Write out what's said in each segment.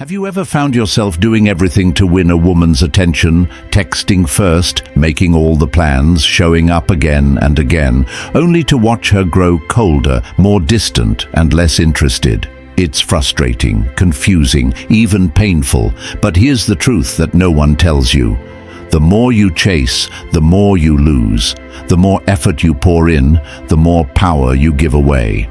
Have you ever found yourself doing everything to win a woman's attention, texting first, making all the plans, showing up again and again, only to watch her grow colder, more distant and less interested? It's frustrating, confusing, even painful, but here's the truth that no one tells you. The more you chase, the more you lose. The more effort you pour in, the more power you give away.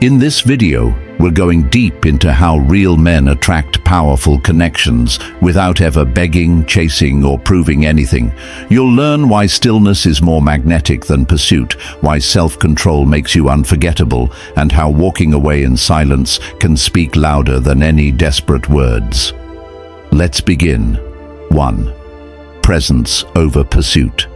In this video, we're going deep into how real men attract powerful connections without ever begging, chasing, or proving anything. You'll learn why stillness is more magnetic than pursuit, why self-control makes you unforgettable, and how walking away in silence can speak louder than any desperate words. Let's begin. 1. Presence over pursuit.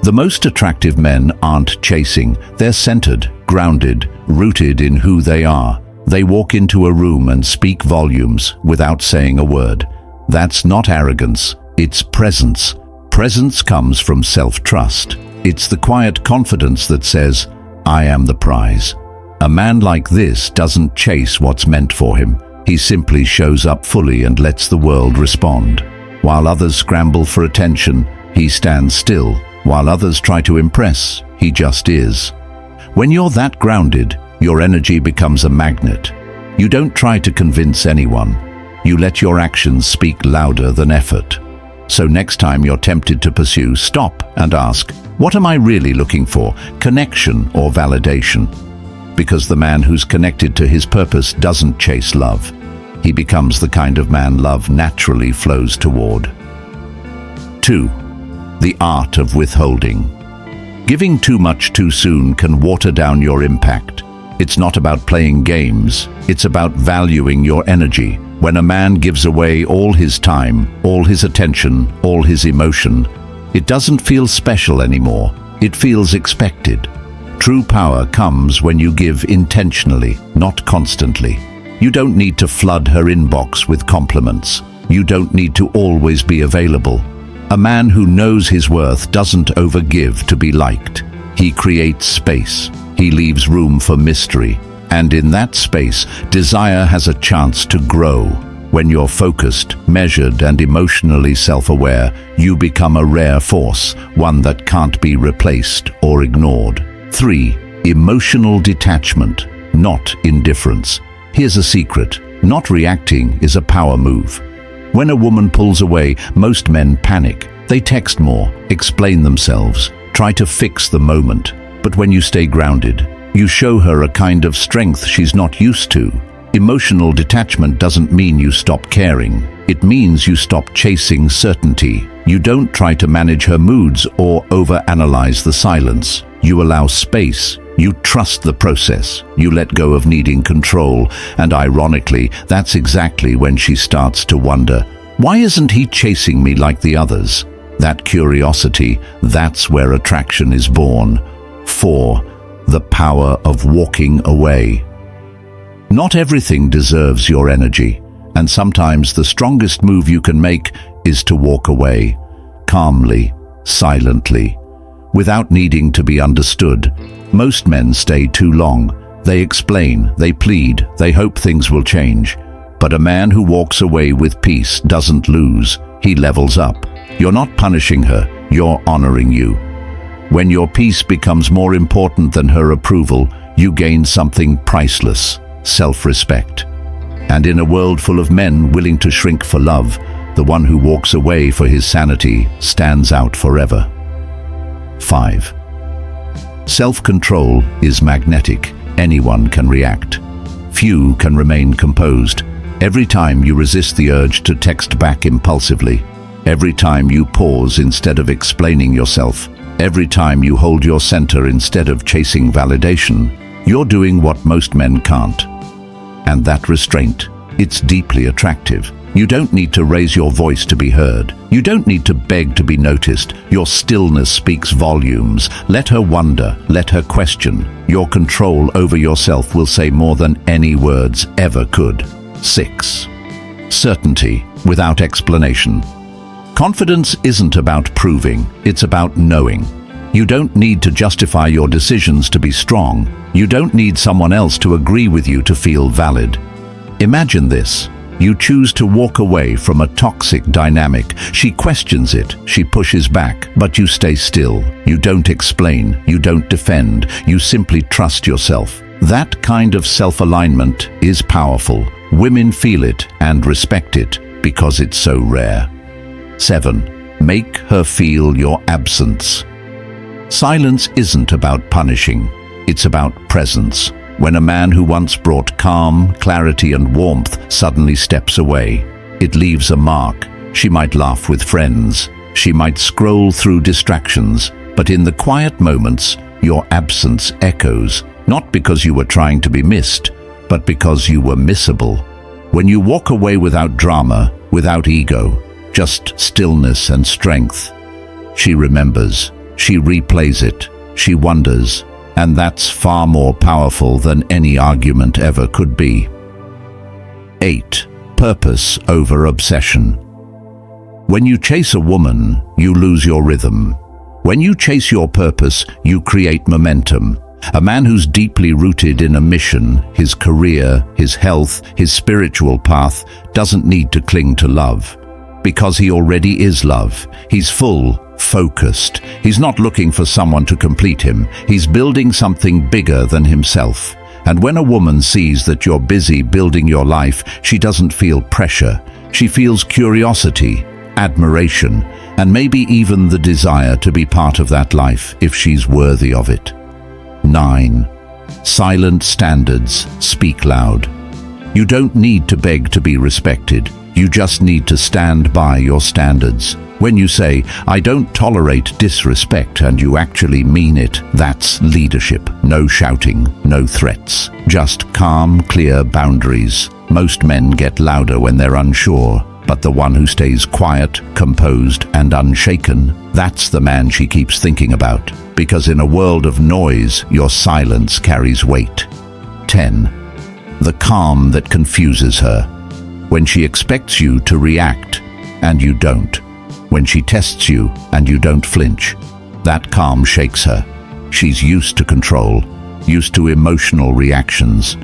The most attractive men aren't chasing, they're centered, grounded, rooted in who they are. They walk into a room and speak volumes without saying a word. That's not arrogance, it's presence. Presence comes from self-trust. It's the quiet confidence that says, I am the prize. A man like this doesn't chase what's meant for him. He simply shows up fully and lets the world respond. While others scramble for attention, he stands still. While others try to impress, he just is. When you're that grounded, your energy becomes a magnet. You don't try to convince anyone. You let your actions speak louder than effort. So next time you're tempted to pursue, stop and ask, what am I really looking for? Connection or validation? Because the man who's connected to his purpose doesn't chase love. He becomes the kind of man love naturally flows toward. 2. The art of withholding. Giving too much too soon can water down your impact. It's not about playing games, it's about valuing your energy. When a man gives away all his time, all his attention, all his emotion, it doesn't feel special anymore, it feels expected. True power comes when you give intentionally, not constantly. You don't need to flood her inbox with compliments. You don't need to always be available. A man who knows his worth doesn't overgive to be liked. He creates space. He leaves room for mystery. And in that space, desire has a chance to grow. When you're focused, measured, and emotionally self-aware, you become a rare force, one that can't be replaced or ignored. 3. Emotional detachment, not indifference. Here's a secret. Not reacting is a power move. When a woman pulls away, most men panic. They text more, explain themselves, try to fix the moment. But when you stay grounded, you show her a kind of strength she's not used to. Emotional detachment doesn't mean you stop caring. It means you stop chasing certainty. You don't try to manage her moods or overanalyze the silence. You allow space. You trust the process. You let go of needing control. And ironically, that's exactly when she starts to wonder, why isn't he chasing me like the others? That curiosity, that's where attraction is born. 4. The power of walking away. Not everything deserves your energy, and sometimes the strongest move you can make is to walk away, calmly, silently, without needing to be understood. Most men stay too long. They explain, they plead, they hope things will change. But a man who walks away with peace doesn't lose, he levels up. You're not punishing her, you're honoring you. When your peace becomes more important than her approval, you gain something priceless, self-respect. And in a world full of men willing to shrink for love, the one who walks away for his sanity stands out forever. 5. Self-control is magnetic. Anyone can react. Few can remain composed. Every time you resist the urge to text back impulsively, every time you pause instead of explaining yourself, every time you hold your center instead of chasing validation, you're doing what most men can't. And that restraint, it's deeply attractive. You don't need to raise your voice to be heard. You don't need to beg to be noticed. Your stillness speaks volumes. Let her wonder, let her question. Your control over yourself will say more than any words ever could. 6. Certainty without explanation. Confidence isn't about proving, it's about knowing. You don't need to justify your decisions to be strong. You don't need someone else to agree with you to feel valid. Imagine this. You choose to walk away from a toxic dynamic. She questions it, she pushes back, but you stay still. You don't explain, you don't defend, you simply trust yourself. That kind of self-alignment is powerful. Women feel it and respect it because it's so rare. 7. Make her feel your absence. Silence isn't about punishing, it's about presence. When a man who once brought calm, clarity and warmth suddenly steps away, it leaves a mark. She might laugh with friends, she might scroll through distractions, but in the quiet moments, your absence echoes, not because you were trying to be missed, but because you were missable. When you walk away without drama, without ego, just stillness and strength, she remembers, she replays it, she wonders, and that's far more powerful than any argument ever could be. 8. Purpose over obsession. When you chase a woman, you lose your rhythm. When you chase your purpose, you create momentum. A man who's deeply rooted in a mission, his career, his health, his spiritual path, doesn't need to cling to love. Because he already is love. He's full, focused. He's not looking for someone to complete him. He's building something bigger than himself. And when a woman sees that you're busy building your life, she doesn't feel pressure. She feels curiosity, admiration, and maybe even the desire to be part of that life if she's worthy of it. 9. Silent standards speak loud. You don't need to beg to be respected. You just need to stand by your standards. When you say, "I don't tolerate disrespect," and you actually mean it, that's leadership. No shouting, no threats. Just calm, clear boundaries. Most men get louder when they're unsure, but the one who stays quiet, composed, and unshaken, that's the man she keeps thinking about. Because in a world of noise, your silence carries weight. 10. The calm that confuses her. When she expects you to react, and you don't. When she tests you, and you don't flinch. That calm shakes her. She's used to control, used to emotional reactions.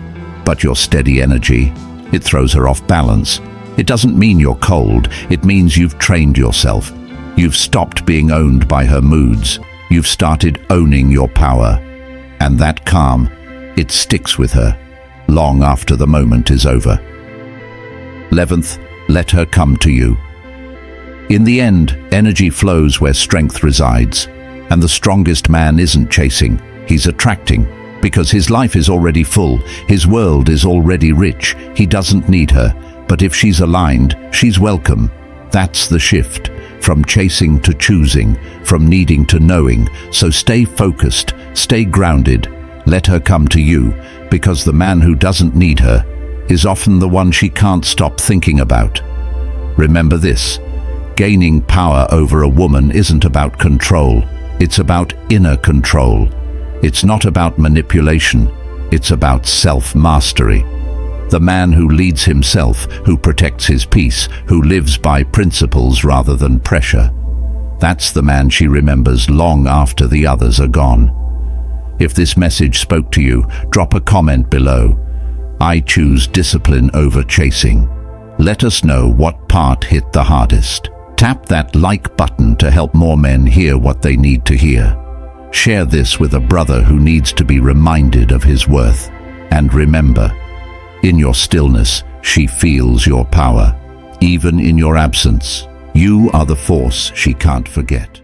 But your steady energy, it throws her off balance. It doesn't mean you're cold, it means you've trained yourself. You've stopped being owned by her moods. You've started owning your power. And that calm, it sticks with her, long after the moment is over. 11th, let her come to you. In the end, energy flows where strength resides, and the strongest man isn't chasing, he's attracting, because his life is already full, his world is already rich, he doesn't need her, but if she's aligned, she's welcome. That's the shift, from chasing to choosing, from needing to knowing, so stay focused, stay grounded, let her come to you, because the man who doesn't need her is often the one she can't stop thinking about. Remember this, gaining power over a woman isn't about control, it's about inner control. It's not about manipulation, it's about self-mastery. The man who leads himself, who protects his peace, who lives by principles rather than pressure. That's the man she remembers long after the others are gone. If this message spoke to you, drop a comment below. I choose discipline over chasing. Let us know what part hit the hardest. Tap that like button to help more men hear what they need to hear. Share this with a brother who needs to be reminded of his worth. And remember, in your stillness, she feels your power. Even in your absence, you are the force she can't forget.